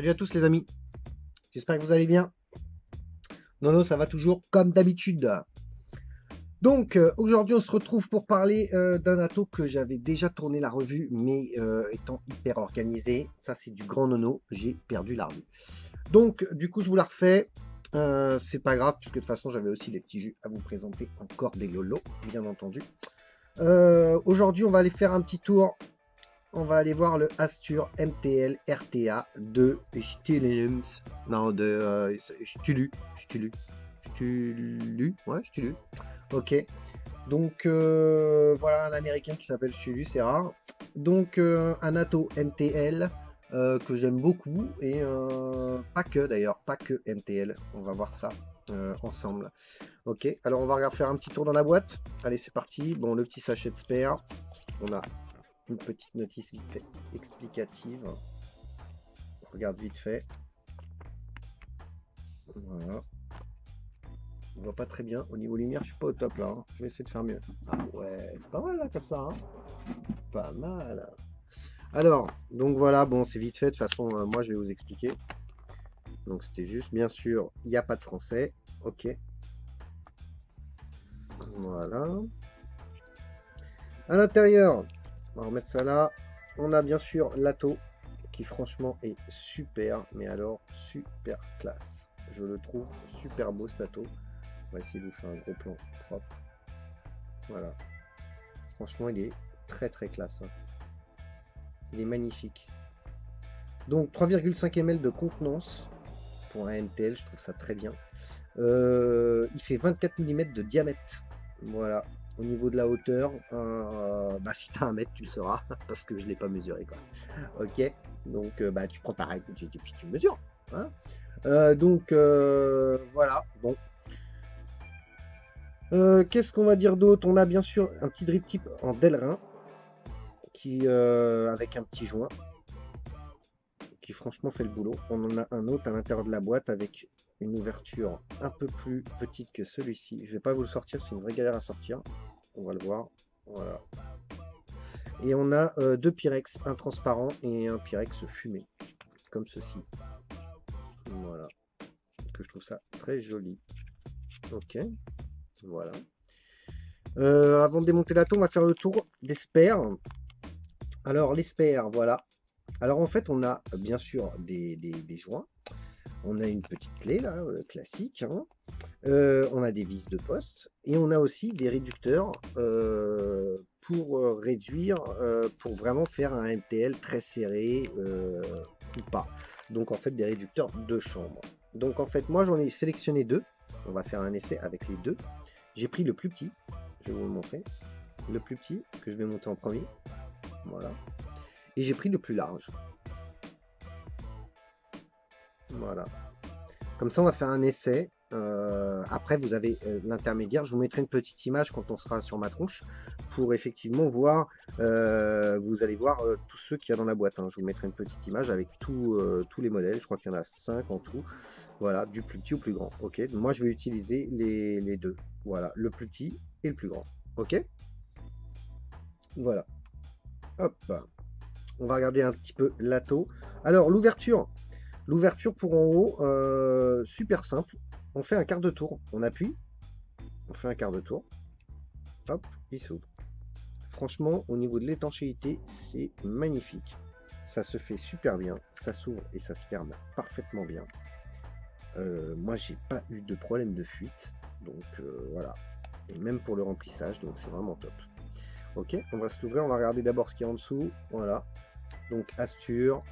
Salut à tous les amis, j'espère que vous allez bien. Non, ça va toujours comme d'habitude. Donc aujourd'hui on se retrouve pour parler d'un ato que j'avais déjà tourné la revue, mais étant hyper organisé, ça c'est du grand nono, j'ai perdu la revue. Donc du coup je vous la refais, c'est pas grave, puisque de toute façon j'avais aussi les petits jus à vous présenter, encore des lolos, bien entendu. Aujourd'hui on va aller faire un petit tour. On va aller voir le Astur MTL RTA de Stulums. Non, de Stulu. Ok. Donc voilà un américain qui s'appelle Stulu, c'est rare. Donc un Atto MTL que j'aime beaucoup et pas que d'ailleurs, pas que MTL. On va voir ça ensemble. Ok, alors on va faire un petit tour dans la boîte. Allez, c'est parti. Bon, le petit sachet de spare. On a une petite notice vite fait explicative. On regarde vite fait. Voilà. On voit pas très bien. Au niveau lumière, je suis pas au top là. Hein. Je vais essayer de faire mieux. Ah ouais, c'est pas mal là comme ça. Hein. Pas mal. Alors, donc voilà, bon, c'est vite fait. De toute façon, moi je vais vous expliquer. Donc c'était juste, bien sûr, il n'y a pas de français. Ok. Voilà. À l'intérieur, on va remettre ça là. On a bien sûr l'Atto qui franchement est super, mais alors super classe. Je le trouve super beau cet Atto. On va essayer de vous faire un gros plan propre. Voilà. Franchement, il est très très classe. Hein. Il est magnifique. Donc 3,5 ml de contenance pour un MTL, je trouve ça très bien. Il fait 24 mm de diamètre. Voilà. Au niveau de la hauteur, bah, si tu as 1 mètre, tu le sauras, parce que je ne l'ai pas mesuré. Quoi. Ok. Donc bah, tu prends ta règle et puis tu mesures. Hein. Donc voilà. Bon. Qu'est-ce qu'on va dire d'autre? On a bien sûr un petit drip tip en Delrin qui avec un petit joint qui franchement fait le boulot. On en a un autre à l'intérieur de la boîte avec une ouverture un peu plus petite que celui-ci. Je vais pas vous le sortir, c'est une vraie galère à sortir. On va le voir. Voilà. Et on a deux Pyrex, un transparent et un Pyrex fumé, comme ceci. Voilà. Que je trouve ça très joli. Ok. Voilà. Avant de démonter la tour, on va faire le tour des spares. Alors, les spares, voilà. Alors, en fait, on a bien sûr des joints. On a une petite clé, là, classique. Hein. On a des vis de poste. Et on a aussi des réducteurs pour réduire, pour vraiment faire un MTL très serré ou pas. Donc, en fait, des réducteurs de chambre. Donc, en fait, moi, j'en ai sélectionné deux. On va faire un essai avec les deux. J'ai pris le plus petit. Je vais vous le montrer. Le plus petit que je vais monter en premier. Voilà. Et j'ai pris le plus large. Voilà. Comme ça, on va faire un essai. Après, vous avez l'intermédiaire. Je vous mettrai une petite image quand on sera sur ma tronche pour effectivement voir. Vous allez voir tous ceux qu'il y a dans la boîte. Hein. Je vous mettrai une petite image avec tous les modèles. Je crois qu'il y en a 5 en tout. Voilà, du plus petit au plus grand. Ok. Moi, je vais utiliser les deux. Voilà, le plus petit et le plus grand. Ok. Voilà. Hop. On va regarder un petit peu l'atto. Alors, l'ouverture. L'ouverture pour en haut, super simple. On fait un quart de tour. On appuie. On fait un quart de tour. Hop, il s'ouvre. Franchement, au niveau de l'étanchéité, c'est magnifique. Ça se fait super bien. Ça s'ouvre et ça se ferme parfaitement bien. Moi, j'ai pas eu de problème de fuite. Donc voilà. Et même pour le remplissage, donc c'est vraiment top. Ok, on va se l'ouvrir. On va regarder d'abord ce qu'il y a en dessous. Voilà. Donc Astur,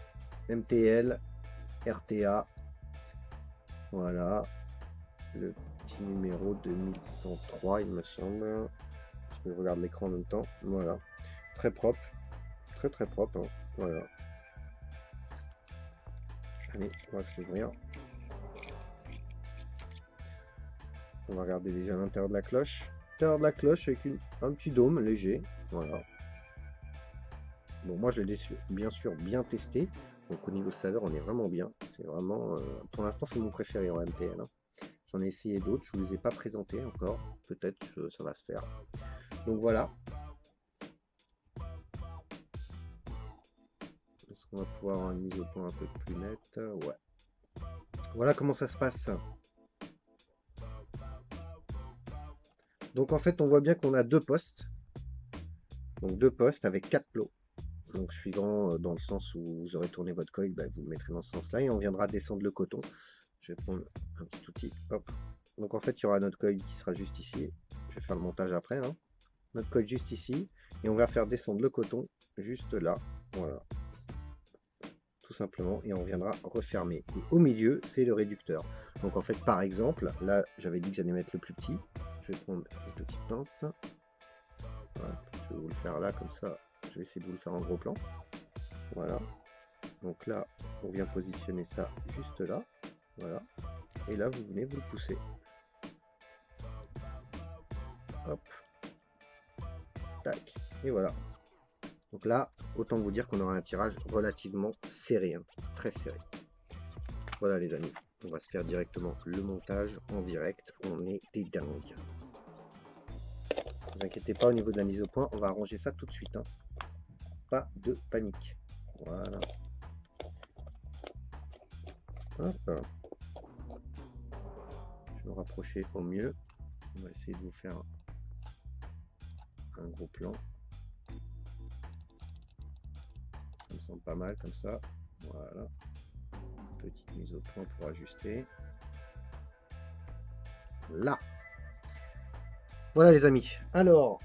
MTL, RTA. Voilà. Le petit numéro 2103, il me semble. Je regarde l'écran en même temps. Voilà. Très propre. Très très propre. Hein. Voilà. Allez, on va se l'ouvrir. On va regarder déjà l'intérieur de la cloche. L'intérieur de la cloche avec un petit dôme léger. Voilà. Bon, moi je l'ai bien sûr bien testé. Donc au niveau saveur, on est vraiment bien. C'est vraiment. Pour l'instant, c'est mon préféré en MTL. Hein. J'en ai essayé d'autres. Je ne vous les ai pas présentés encore. Peut-être que ça va se faire. Donc voilà. On va pouvoir avoir une mise au point un peu plus nette. Ouais. Voilà comment ça se passe. Donc en fait, on voit bien qu'on a deux postes. Donc deux postes avec 4 plots. Donc suivant dans le sens où vous aurez tourné votre coil, bah, vous le mettrez dans ce sens-là et on viendra descendre le coton. Je vais prendre un petit outil. Hop. Donc en fait, il y aura notre coil qui sera juste ici. Je vais faire le montage après. Hein. Notre coil juste ici. Et on va faire descendre le coton juste là. Voilà. Tout simplement. Et on viendra refermer. Et au milieu, c'est le réducteur. Donc en fait, par exemple, là, j'avais dit que j'allais mettre le plus petit. Je vais prendre une petite pince. Voilà. Je vais vous le faire là, comme ça. Je vais essayer de vous le faire en gros plan. Voilà. Donc là, on vient positionner ça juste là. Voilà. Et là, vous venez vous le pousser. Hop. Tac. Et voilà. Donc là, autant vous dire qu'on aura un tirage relativement serré. Hein. Très serré. Voilà les amis. On va se faire directement le montage en direct. On est des dingues. Ne vous inquiétez pas au niveau de la mise au point. On va arranger ça tout de suite. Hein. Pas de panique. Voilà. Hop. Je vais me rapprocher au mieux. On va essayer de vous faire un gros plan. Ça me semble pas mal comme ça. Voilà. Petite mise au point pour ajuster. Là. Voilà les amis. Alors,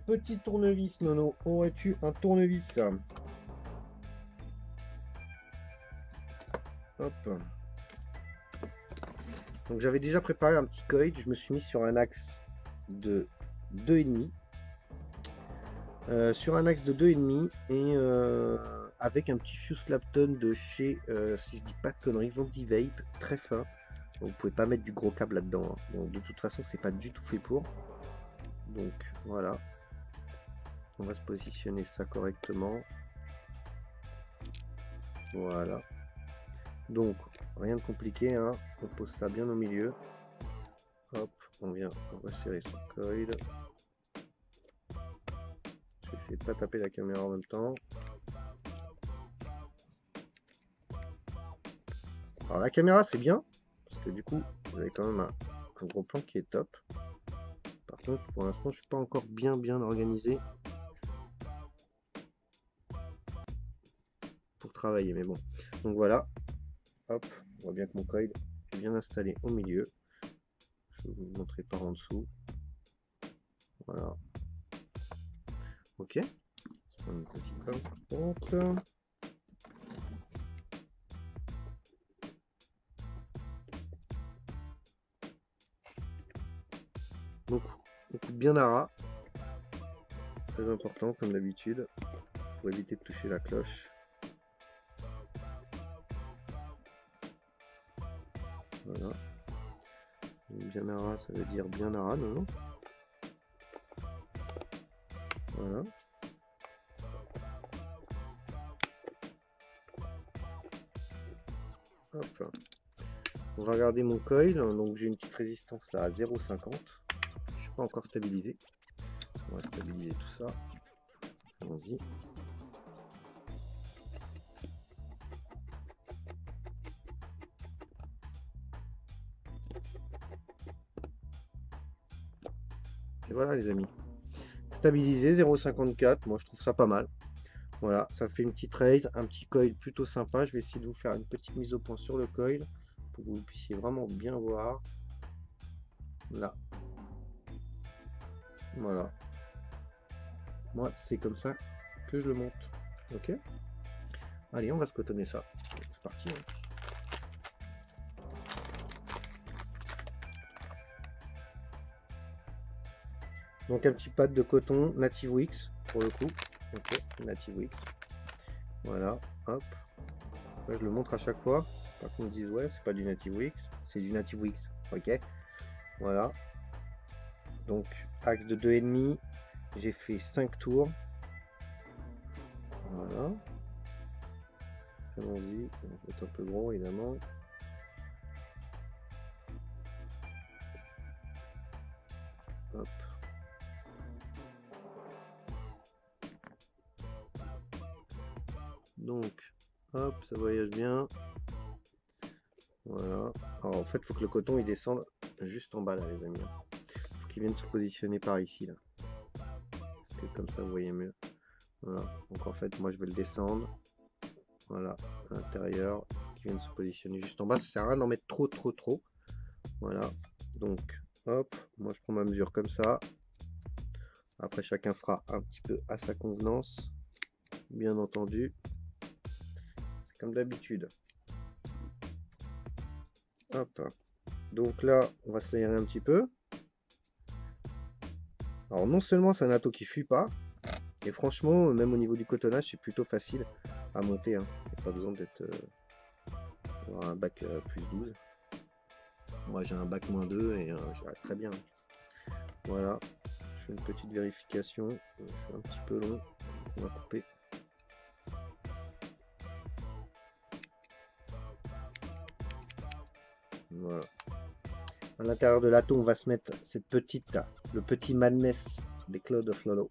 petit tournevis, Nono. Aurais-tu un tournevis? Hop. Donc j'avais déjà préparé un petit coil. Je me suis mis sur un axe de 2,5. Sur un axe de 2,5 et avec un petit fuse Clapton de chez, si je dis pas de conneries, Vandy Vape, très fin. Donc, vous pouvez pas mettre du gros câble là-dedans. Hein. Donc de toute façon, c'est pas du tout fait pour. Donc voilà. On va se positionner ça correctement. Voilà. Donc rien de compliqué. Hein. On pose ça bien au milieu. Hop, on vient resserrer son coil. Je vais essayer de pas taper la caméra en même temps. Alors la caméra c'est bien, parce que du coup vous avez quand même un gros plan qui est top. Par contre pour l'instant je suis pas encore bien organisé pour travailler, mais bon. Donc voilà, hop, on voit bien que mon coil est bien installé au milieu. Je vais vous le montrer par en dessous. Voilà. Ok. Une petite pince. Hop. Donc on coupe bien à ras. Très important comme d'habitude, pour éviter de toucher la cloche. Voilà. Bien à ras, ça veut dire bien à ras, non? Voilà. Hop. On va regarder mon coil. Donc j'ai une petite résistance là à 0,50. Je suis pas encore stabilisé. On va stabiliser tout ça. Allons-y. Et voilà les amis. Stabilisé 0,54. Moi je trouve ça pas mal. Voilà, ça fait une petite raise, un petit coil plutôt sympa. Je vais essayer de vous faire une petite mise au point sur le coil pour que vous puissiez vraiment bien voir. Là. Voilà. Moi, c'est comme ça que je le monte. Ok. Allez, on va se cotonner ça. C'est parti. Hein. Donc un petit pad de coton Native Wix pour le coup. Ok, Native Wix. Voilà, hop. Là, je le montre à chaque fois. Pas qu'on me dise ouais, c'est pas du Native Wix, c'est du Native Wix. Ok. Voilà. Donc axe de 2,5. J'ai fait 5 tours. Voilà. Allons-y. On va être un peu gros évidemment. Hop. Donc Hop, ça voyage bien. Voilà. Alors en fait, il faut que le coton il descende juste en bas là, les amis. Il faut qu'il vienne se positionner par ici là. Parce que comme ça, vous voyez mieux. Voilà. Donc en fait, moi je vais le descendre. Voilà, à l'intérieur. Il faut qu'il vienne se positionner juste en bas. Ça sert à rien d'en mettre trop. Voilà. Donc, hop, moi je prends ma mesure comme ça. Après, chacun fera un petit peu à sa convenance. Bien entendu. C'est comme d'habitude. Hop. Donc là, on va se l'aérer un petit peu. Alors non seulement c'est un ato qui fuit pas, et franchement, même au niveau du cotonnage, c'est plutôt facile à monter. Hein. Il n'y a pas besoin d'être avoir un bac plus 12. Moi j'ai un bac moins 2 et j'y arrive très bien. Voilà, je fais une petite vérification. Je suis un petit peu long, on va couper. Voilà. À l'intérieur de l'ato, on va se mettre cette petite, le petit Madness des Cloud of Lolo.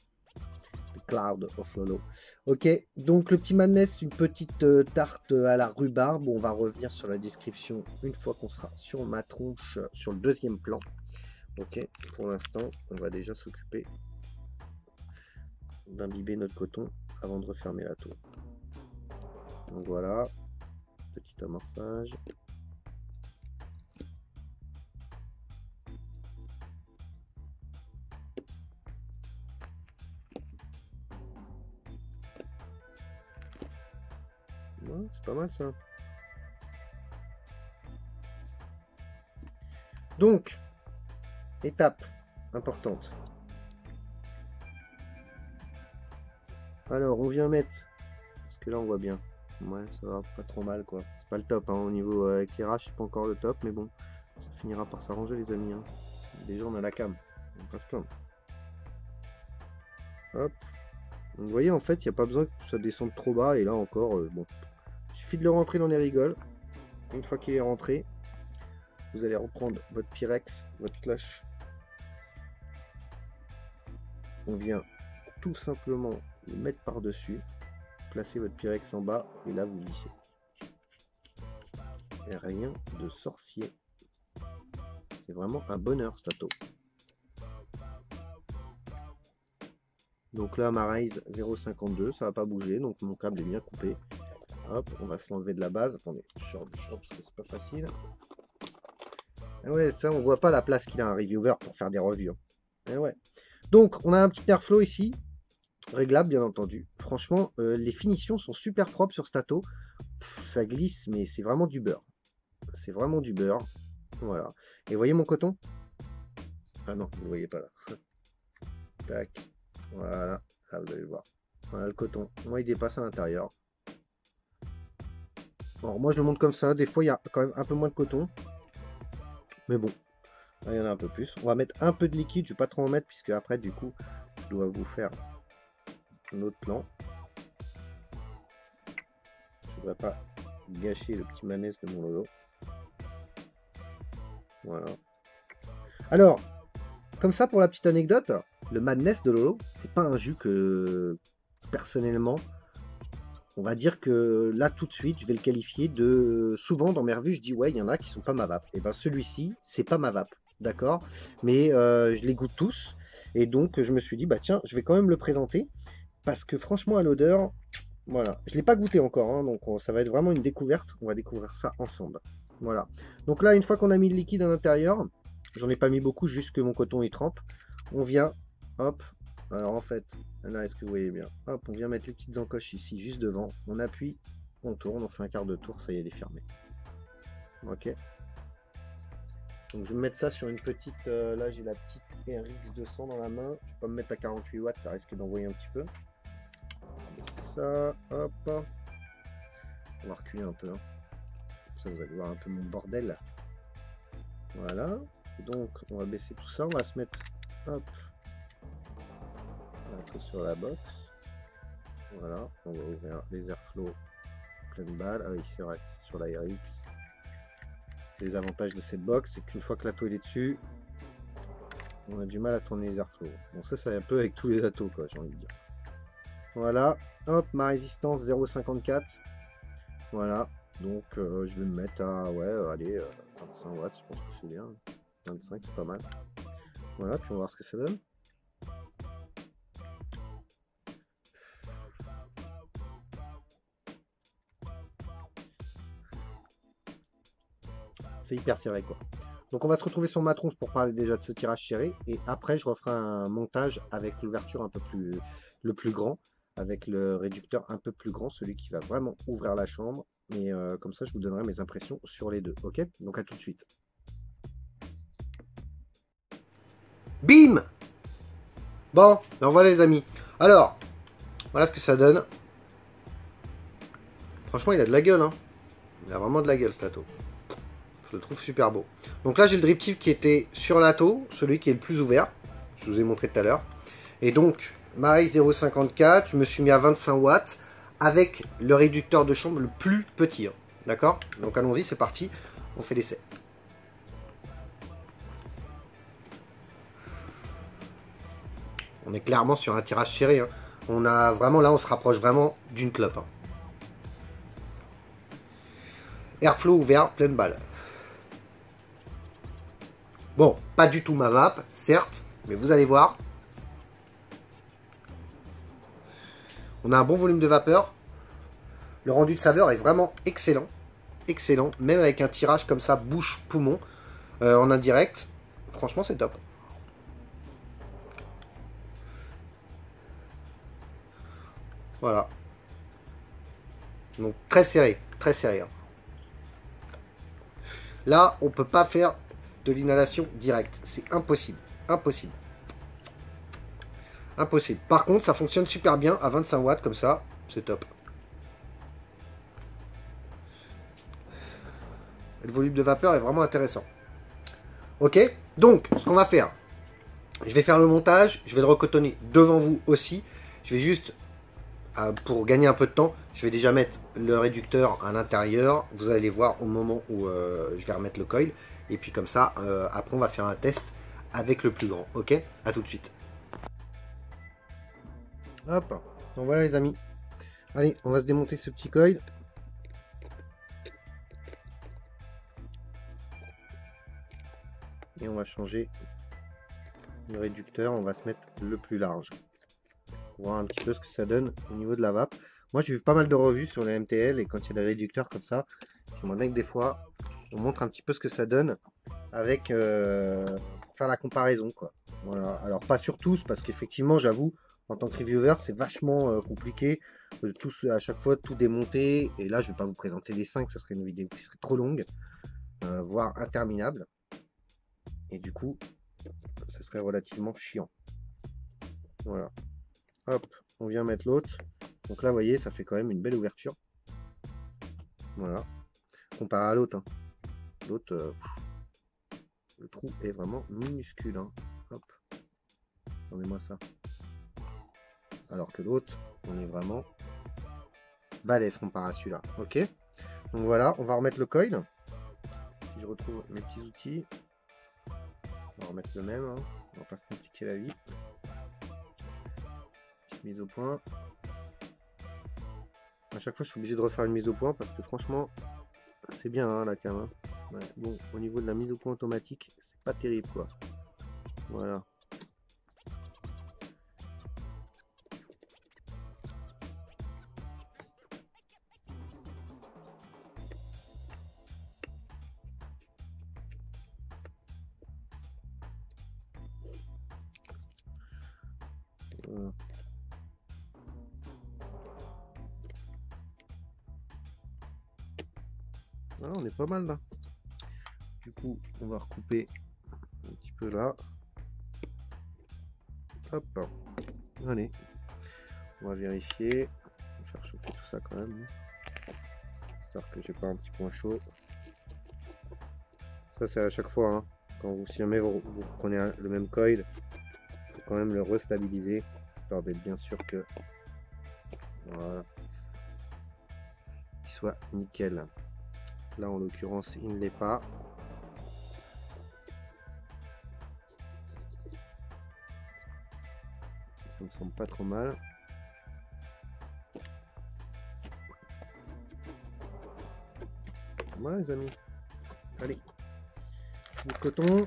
Cloud of Lolo. Ok, donc le petit Madness, une petite tarte à la rhubarbe. On va revenir sur la description une fois qu'on sera sur ma tronche, sur le deuxième plan. Ok, pour l'instant, on va déjà s'occuper d'imbiber notre coton avant de refermer la tour. Donc voilà, petit amorçage. Ouais, c'est pas mal ça. Donc, étape importante. Alors, on vient mettre, parce que là on voit bien. Ouais, ça va pas trop mal quoi. C'est pas le top hein, au niveau éclairage, c'est pas encore le top, mais bon, ça finira par s'arranger les amis. Hein. Déjà on a la cam, on va pas se plaindre. Hop. Donc, vous voyez en fait, il n'y a pas besoin que ça descende trop bas, et là encore, bon, il suffit de le rentrer dans les rigoles. Une fois qu'il est rentré, vous allez reprendre votre Pyrex, votre cloche. On vient tout simplement le mettre par-dessus. Placez votre Pyrex en bas et là vous vissez. Et rien de sorcier. C'est vraiment un bonheur cet ato. Donc là ma raise 0,52, ça va pas bouger, donc mon câble est bien coupé. Hop, on va se l'enlever de la base. Attendez, je sors parce que c'est pas facile. Et ouais, ça on voit pas la place qu'il a un reviewer pour faire des revues. Et ouais. Donc on a un petit airflow ici, réglable bien entendu. Franchement, les finitions sont super propres sur Stato. Ça glisse, mais c'est vraiment du beurre. C'est vraiment du beurre. Voilà. Et vous voyez mon coton? Ah non, vous ne voyez pas là. Tac. Voilà. Là, vous allez le voir. Voilà le coton. Moi, il dépasse à l'intérieur. Alors, moi, je le montre comme ça. Des fois, il y a quand même un peu moins de coton. Mais bon, là, il y en a un peu plus. On va mettre un peu de liquide. Je ne vais pas trop en mettre, puisque après, du coup, je dois vous faire un autre plan. Je ne voudrais pas gâcher le petit manès de mon Lolo. Voilà. Alors, comme ça, pour la petite anecdote, le Madness de Lolo, c'est pas un jus que, personnellement, on va dire que là, tout de suite, je vais le qualifier de... Souvent, dans mes revues, je dis, ouais, il y en a qui sont pas ma vape. Et ben celui-ci, c'est pas ma vape, d'accord? Mais je les goûte tous. Et donc, je me suis dit, bah tiens, je vais quand même le présenter. Parce que franchement, à l'odeur, voilà. Je l'ai pas goûté encore, hein, donc ça va être vraiment une découverte. On va découvrir ça ensemble. Voilà. Donc là, une fois qu'on a mis le liquide à l'intérieur, j'en ai pas mis beaucoup, juste que mon coton il trempe. On vient, hop. Alors en fait, là, est-ce que vous voyez bien? Hop, on vient mettre les petites encoches ici, juste devant. On appuie, on tourne, on fait un quart de tour, ça y est, elle est fermée. Ok. Donc je vais me mettre ça sur une petite... là, j'ai la petite RX 200 dans la main. Je vais pas me mettre à 48 watts, ça risque d'envoyer un petit peu. C'est ça, hop. On va reculer un peu. Hein. Comme ça, vous allez voir un peu mon bordel. Voilà. Donc, on va baisser tout ça. On va se mettre, hop, un peu sur la box. Voilà. On va ouvrir les airflow pleine balle. Ah oui, c'est vrai, c'est sur la RX. Les avantages de cette box, c'est qu'une fois que l'atto est dessus, on a du mal à tourner les airflow. Bon, ça, c'est un peu avec tous les attos, quoi, j'ai envie de dire. Voilà. Hop, ma résistance 0,54. Voilà. Donc je vais me mettre à ouais, allez, 25 watts, je pense que c'est bien. 25, c'est pas mal. Voilà, puis on va voir ce que ça donne. C'est hyper serré quoi. Donc on va se retrouver sur ma tronche pour parler déjà de ce tirage serré. Et après je referai un montage avec l'ouverture un peu plus le plus grand, avec le réducteur un peu plus grand, celui qui va vraiment ouvrir la chambre. Et comme ça je vous donnerai mes impressions sur les deux. Ok? Donc à tout de suite. Bim! Bon, ben voilà les amis. Alors, voilà ce que ça donne. Franchement il a de la gueule hein. Il a vraiment de la gueule ce lato. Je le trouve super beau. Donc là j'ai le drip tip qui était sur lato, celui qui est le plus ouvert. Je vous ai montré tout à l'heure. Et donc, Marais 0,54, je me suis mis à 25 watts avec le réducteur de chambre le plus petit. Hein. D'accord? Donc allons-y, c'est parti. On fait l'essai. On est clairement sur un tirage serré. Hein. On a vraiment, là, on se rapproche vraiment d'une clope. Hein. Airflow ouvert, pleine balle. Bon, pas du tout ma vape, certes, mais vous allez voir. On a un bon volume de vapeur. Le rendu de saveur est vraiment excellent. Excellent, même avec un tirage comme ça, bouche-poumon, en indirect. Franchement, c'est top. Voilà. Donc très serré, très serré. Hein. Là, on peut pas faire de l'inhalation directe. C'est impossible. Impossible. Impossible. Par contre, ça fonctionne super bien à 25 watts comme ça. C'est top. Le volume de vapeur est vraiment intéressant. Ok? Donc, ce qu'on va faire, je vais faire le montage. Je vais le recotonner devant vous aussi. Je vais juste, pour gagner un peu de temps, je vais déjà mettre le réducteur à l'intérieur. Vous allez voir au moment où je vais remettre le coil. Et puis comme ça, après on va faire un test avec le plus grand. Ok? À tout de suite. Hop. Donc voilà les amis. Allez, on va se démonter ce petit coil. Et on va changer le réducteur. On va se mettre le plus large. Pour voir un petit peu ce que ça donne au niveau de la vape. Moi j'ai vu pas mal de revues sur les MTL et quand il y a des réducteurs comme ça, j'aimerais bien que des fois on montre un petit peu ce que ça donne avec pour faire la comparaison quoi. Voilà. Alors pas sur tous parce qu'effectivement j'avoue en tant que reviewer c'est vachement compliqué de tous à chaque fois tout démonter et là je vais pas vous présenter les 5, ça serait une vidéo qui serait trop longue voire interminable et du coup ça serait relativement chiant. Voilà, hop, on vient mettre l'autre. Donc là vous voyez ça fait quand même une belle ouverture. Voilà, comparé à l'autre. Hein. L'autre, le trou est vraiment minuscule. Hein. Hop, regardez-moi ça. Alors que l'autre, on est vraiment balèze comparé à celui-là. Ok, donc voilà, on va remettre le coil. Si je retrouve mes petits outils, on va remettre le même. Hein. On va pas se compliquer la vie. Petite mise au point. À chaque fois, je suis obligé de refaire une mise au point parce que franchement, c'est bien hein, la cam. Hein. Ouais, bon, au niveau de la mise au point automatique, c'est pas terrible quoi. Voilà. Voilà. Voilà, on est pas mal là. Du coup, on va recouper un petit peu là. Hop. Allez. On va vérifier. On va faire chauffer tout ça quand même. Histoire que j'ai pas un petit point chaud. Ça c'est à chaque fois. Hein. Quand vous, si jamais vous prenez le même coil, il faut quand même le restabiliser. Histoire d'être bien sûr que. Voilà. Qu'il soit nickel. Là en l'occurrence il ne l'est pas. Ça me semble pas trop mal. Voilà les amis. Allez. Du coton.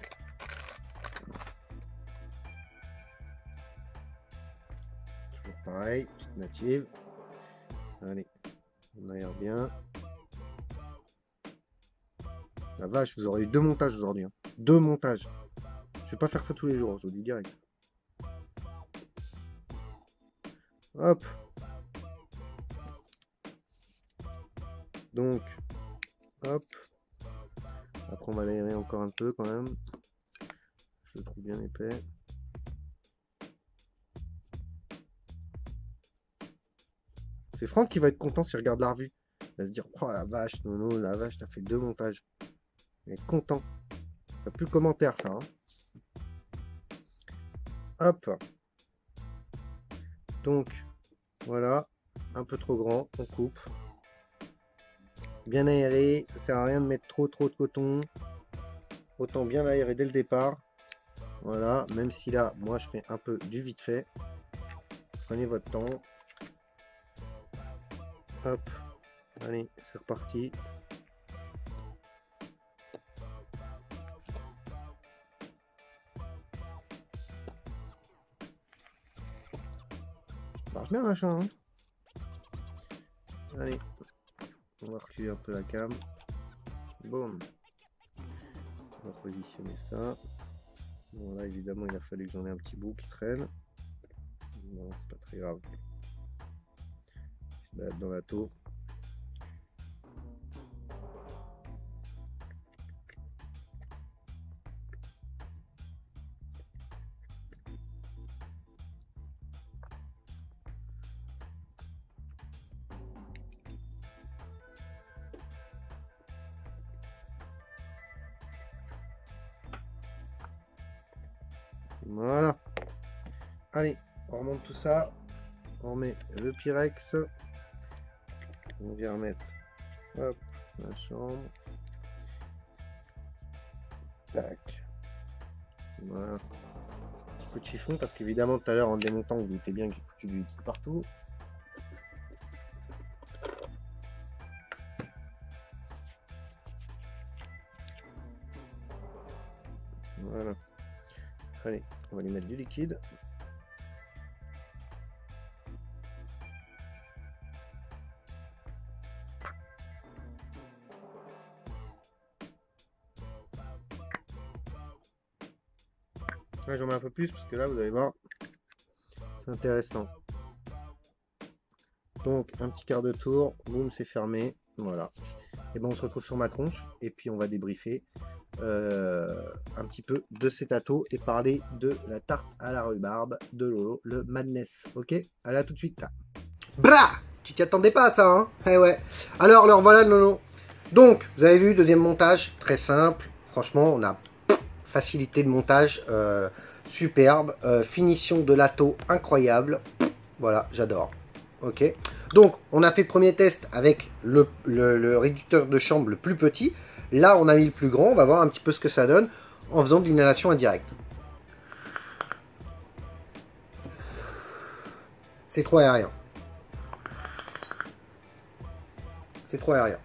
Toujours pareil, petite native. Allez, on aère bien. La vache, vous aurez eu 2 montages aujourd'hui. Hein. 2 montages. Je vais pas faire ça tous les jours, je vous dis direct. Hop. Donc, hop. Après, on va l'aérer encore un peu quand même. Je le trouve bien épais. C'est Franck qui va être content s'il regarde la revue. Il va se dire, oh la vache, Nono, la vache, t'as fait 2 montages. Il va être content. Ça pue le commentaire, ça. Hein. Hop. Donc, voilà. Un peu trop grand, on coupe. Bien aéré, ça sert à rien de mettre trop de coton. Autant bien aérer dès le départ. Voilà, même si là, moi je fais un peu du vite fait. Prenez votre temps. Hop, allez, c'est reparti. Ça marche bien machin. Hein. Allez, on va reculer un peu la cam. Boum. On va positionner ça. Bon là évidemment il a fallu que j'en ai un petit bout qui traîne. Non, c'est pas très grave. Je balade dans la taux. Voilà. Allez, on remonte tout ça. On remet le Pyrex. On vient remettre hop, la chambre. Tac. Voilà. Petit peu de chiffon parce qu'évidemment tout à l'heure en démontant vous doutez bien que j'ai foutu du liquide partout. Voilà. Allez, on va lui mettre du liquide. Là, j'en mets un peu plus parce que là, vous allez voir, c'est intéressant. Donc, un petit quart de tour, boum, c'est fermé. Voilà. Et bon, on se retrouve sur ma tronche et puis on va débriefer un petit peu de cet ato et parler de la tarte à la rhubarbe de Lolo, le Madness. Ok, allez, à tout de suite. Bra, tu t'y attendais pas à ça, hein? Eh ouais. Alors voilà, Lolo. Donc, vous avez vu, deuxième montage, très simple. Franchement, on a facilité de montage, superbe. Finition de l'ato incroyable. Voilà, j'adore. Ok. Donc, on a fait le premier test avec le réducteur de chambre le plus petit. Là, on a mis le plus grand. On va voir un petit peu ce que ça donne en faisant de l'inhalation indirecte. C'est trop aérien. C'est trop aérien.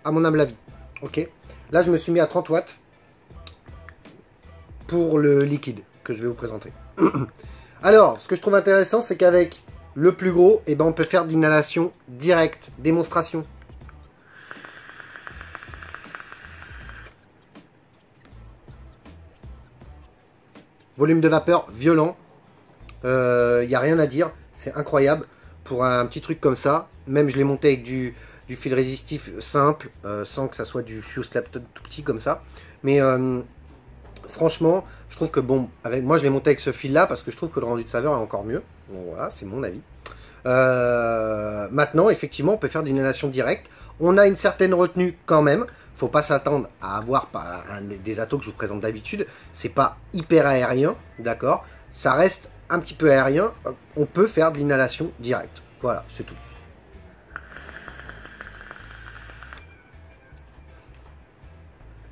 À mon humble avis. Ok. Là, je me suis mis à 30 watts pour le liquide que je vais vous présenter. Alors, ce que je trouve intéressant, c'est qu'avec le plus gros, eh ben, on peut faire de l'inhalation directe. Démonstration. Volume de vapeur violent. Il n'y a rien à dire. C'est incroyable. Pour un petit truc comme ça, même je l'ai monté avec du fil résistif simple, sans que ça soit du fuse slap tout petit comme ça. Mais franchement, je trouve que bon, moi je l'ai monté avec ce fil là parce que je trouve que le rendu de saveur est encore mieux. Bon, voilà, c'est mon avis. Maintenant, effectivement, on peut faire de l'inhalation directe. On a une certaine retenue quand même. Faut pas s'attendre à avoir des atos que je vous présente d'habitude. C'est pas hyper aérien, d'accord. Ça reste un petit peu aérien. On peut faire de l'inhalation directe. Voilà, c'est tout.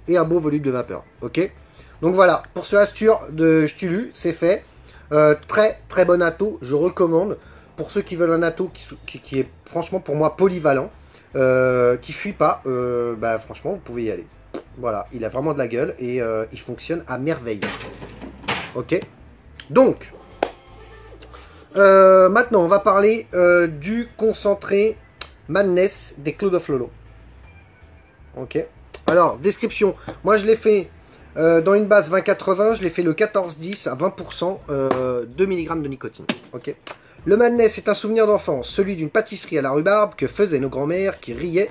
Et un beau volume de vapeur, ok. Donc voilà, pour ce Astur de Stulu, c'est fait. Très très bon ato, je recommande. Pour ceux qui veulent un ato qui est franchement pour moi polyvalent. qui fuit pas, bah franchement vous pouvez y aller. Voilà, il a vraiment de la gueule et il fonctionne à merveille. Ok. Donc, maintenant on va parler du concentré Madness des Cloud of Lolo. Ok. Alors, description. Moi je l'ai fait dans une base 20-80, je l'ai fait le 14-10 à 20%, 2 mg de nicotine. Ok. Le Madness est un souvenir d'enfance, celui d'une pâtisserie à la rhubarbe que faisaient nos grands-mères qui riaient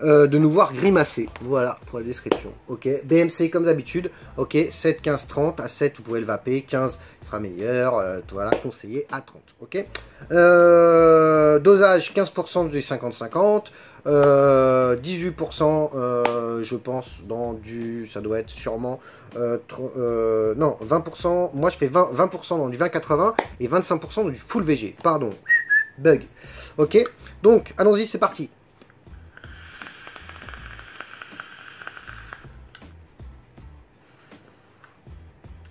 de nous voir grimacer. Voilà pour la description. Ok. BMC comme d'habitude. Ok. 7, 15, 30. À 7, vous pouvez le vaper. 15 sera meilleur. Voilà. Conseillé à 30. Ok. Dosage 15% du 50-50. 18% je pense dans du, ça doit être sûrement non 20%, moi je fais 20% dans du 20-80 et 25% dans du full VG, pardon, bug. Ok, donc allons-y, c'est parti.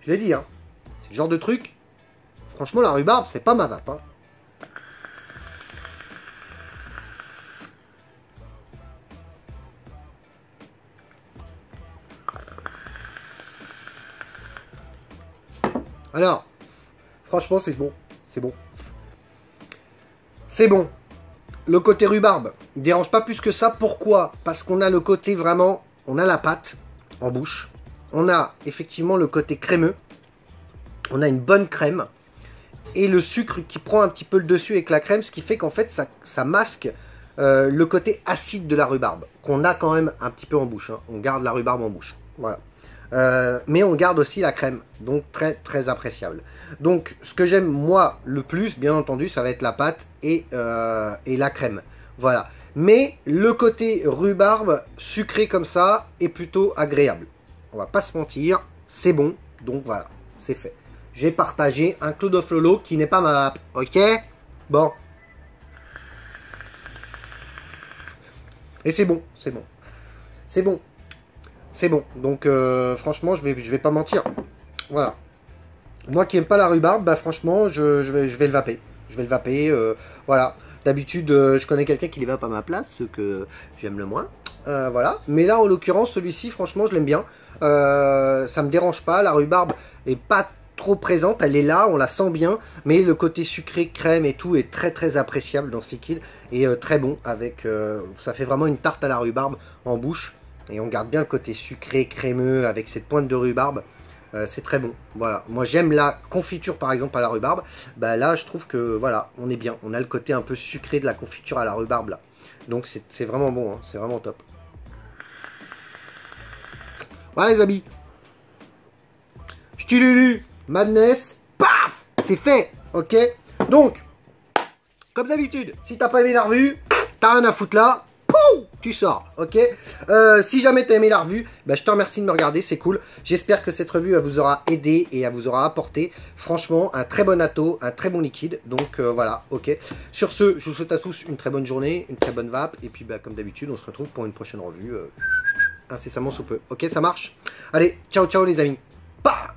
Je l'ai dit, hein, c'est le genre de truc, franchement la rhubarbe c'est pas ma vape, hein. Alors, franchement, c'est bon. C'est bon. C'est bon. Le côté rhubarbe ne dérange pas plus que ça. Pourquoi? Parce qu'on a le côté vraiment... On a la pâte en bouche. On a effectivement le côté crémeux. On a une bonne crème. Et le sucre qui prend un petit peu le dessus avec la crème. Ce qui fait qu'en fait, ça masque le côté acide de la rhubarbe. Qu'on a quand même un petit peu en bouche. Hein. On garde la rhubarbe en bouche. Voilà. Mais on garde aussi la crème, donc très très appréciable. Donc ce que j'aime moi le plus, bien entendu, ça va être la pâte et la crème. Voilà. Mais le côté rhubarbe sucré comme ça est plutôt agréable. On va pas se mentir, c'est bon. Donc voilà, c'est fait. J'ai partagé un Cloud of Lolo qui n'est pas ma vape. Ok? Bon. Et c'est bon, c'est bon. C'est bon. C'est bon, donc franchement, je vais pas mentir. Voilà. Moi qui aime pas la rhubarbe, bah franchement, je vais le vaper. Je vais le vaper, voilà. D'habitude, je connais quelqu'un qui les vape à ma place, ce que j'aime le moins. Voilà. Mais là, en l'occurrence, celui-ci, franchement, je l'aime bien. Ça me dérange pas. La rhubarbe est pas trop présente, elle est là, on la sent bien. Mais le côté sucré, crème et tout est très très appréciable dans ce liquide. Et très bon, avec ça fait vraiment une tarte à la rhubarbe en bouche. Et on garde bien le côté sucré, crémeux, avec cette pointe de rhubarbe. C'est très bon. Voilà. Moi, j'aime la confiture, par exemple, à la rhubarbe. Bah, là, je trouve que, voilà, on est bien. On a le côté un peu sucré de la confiture à la rhubarbe, là. Donc, c'est vraiment bon. Hein. C'est vraiment top. Voilà, les amis. Ch'tilulu, Madness, paf, c'est fait. Ok. Donc, comme d'habitude, si t'as pas aimé la revue, t'as rien à foutre là. Tu sors, ok. Si jamais t'as aimé la revue, bah, je te remercie de me regarder, c'est cool. J'espère que cette revue elle vous aura aidé et elle vous aura apporté, franchement, un très bon atto, un très bon liquide. Donc voilà, ok. Sur ce, je vous souhaite à tous une très bonne journée, une très bonne vape. Et puis bah, comme d'habitude, on se retrouve pour une prochaine revue incessamment sous peu. Ok, ça marche. Allez, ciao ciao les amis. Bah